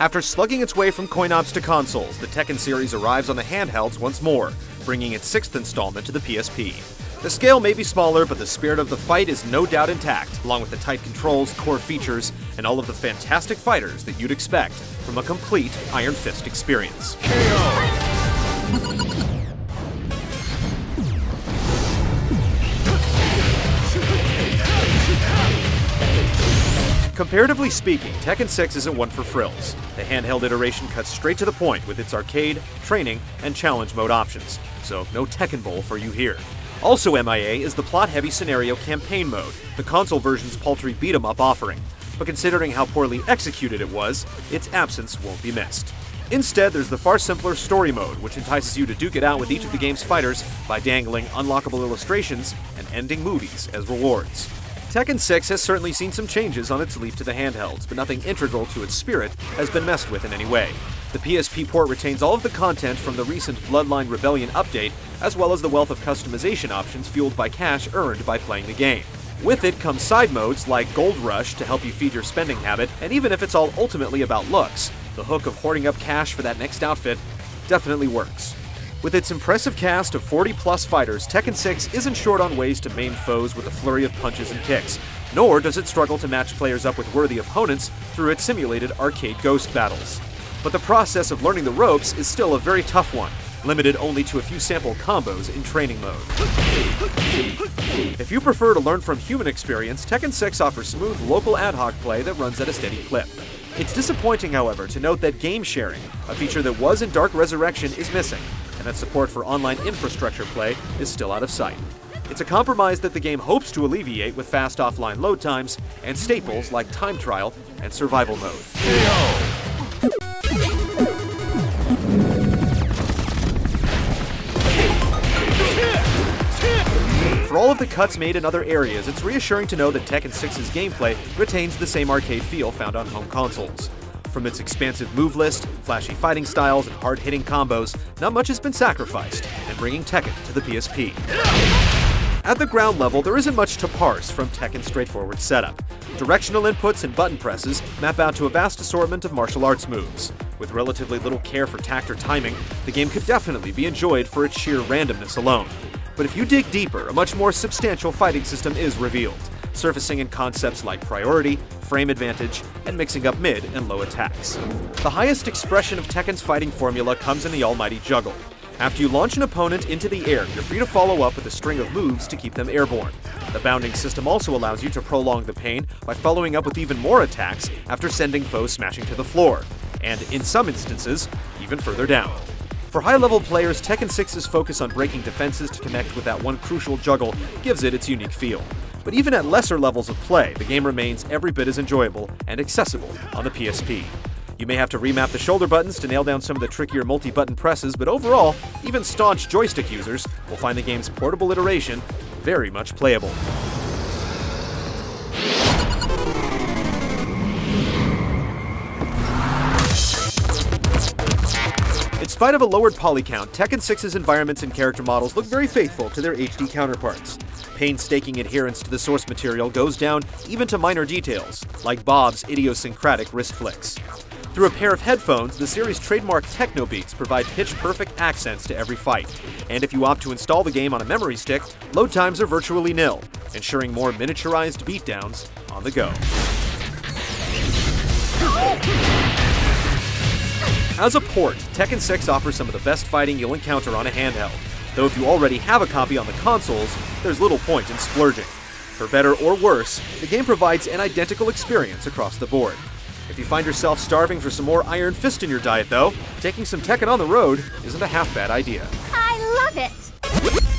After slugging its way from coin-ops to consoles, the Tekken series arrives on the handhelds once more, bringing its 6th installment to the PSP. The scale may be smaller, but the spirit of the fight is no doubt intact, along with the tight controls, core features, and all of the fantastic fighters that you'd expect from a complete Iron Fist experience. Comparatively speaking, Tekken 6 isn't one for frills. The handheld iteration cuts straight to the point with its arcade, training, and challenge mode options, so no Tekken Bowl for you here. Also MIA is the plot-heavy scenario campaign mode, the console version's paltry beat-em-up offering, but considering how poorly executed it was, its absence won't be missed. Instead, there's the far simpler story mode, which entices you to duke it out with each of the game's fighters by dangling unlockable illustrations and ending movies as rewards. Tekken 6 has certainly seen some changes on its leap to the handhelds, but nothing integral to its spirit has been messed with in any way. The PSP port retains all of the content from the recent Bloodline Rebellion update, as well as the wealth of customization options fueled by cash earned by playing the game. With it come side modes like Gold Rush to help you feed your spending habit, and even if it's all ultimately about looks, the hook of hoarding up cash for that next outfit definitely works. With its impressive cast of 40-plus fighters, Tekken 6 isn't short on ways to maim foes with a flurry of punches and kicks, nor does it struggle to match players up with worthy opponents through its simulated arcade ghost battles. But the process of learning the ropes is still a very tough one, limited only to a few sample combos in training mode. If you prefer to learn from human experience, Tekken 6 offers smooth local ad hoc play that runs at a steady clip. It's disappointing, however, to note that game sharing, a feature that was in Dark Resurrection, is missing, and that support for online infrastructure play is still out of sight. It's a compromise that the game hopes to alleviate with fast offline load times and staples like time trial and survival mode. For all of the cuts made in other areas, it's reassuring to know that Tekken 6's gameplay retains the same arcade feel found on home consoles. From its expansive move list, flashy fighting styles, and hard-hitting combos, not much has been sacrificed in bringing Tekken to the PSP. At the ground level, there isn't much to parse from Tekken's straightforward setup. Directional inputs and button presses map out to a vast assortment of martial arts moves. With relatively little care for tact or timing, the game could definitely be enjoyed for its sheer randomness alone. But if you dig deeper, a much more substantial fighting system is revealed, surfacing in concepts like priority, frame advantage, and mixing up mid and low attacks. The highest expression of Tekken's fighting formula comes in the almighty juggle. After you launch an opponent into the air, you're free to follow up with a string of moves to keep them airborne. The bounding system also allows you to prolong the pain by following up with even more attacks after sending foes smashing to the floor, and in some instances, even further down. For high-level players, Tekken 6's focus on breaking defenses to connect with that one crucial juggle gives it its unique feel. But even at lesser levels of play, the game remains every bit as enjoyable and accessible on the PSP. You may have to remap the shoulder buttons to nail down some of the trickier multi-button presses, but overall, even staunch joystick users will find the game's portable iteration very much playable. In spite of a lowered poly count, Tekken 6's environments and character models look very faithful to their HD counterparts. Painstaking adherence to the source material goes down even to minor details, like Bob's idiosyncratic wrist flicks. Through a pair of headphones, the series' trademark techno beats provide pitch-perfect accents to every fight. And if you opt to install the game on a memory stick, load times are virtually nil, ensuring more miniaturized beatdowns on the go. As a port, Tekken 6 offers some of the best fighting you'll encounter on a handheld, though if you already have a copy on the consoles, there's little point in splurging. For better or worse, the game provides an identical experience across the board. If you find yourself starving for some more Iron Fist in your diet though, taking some Tekken on the road isn't a half bad idea. I love it!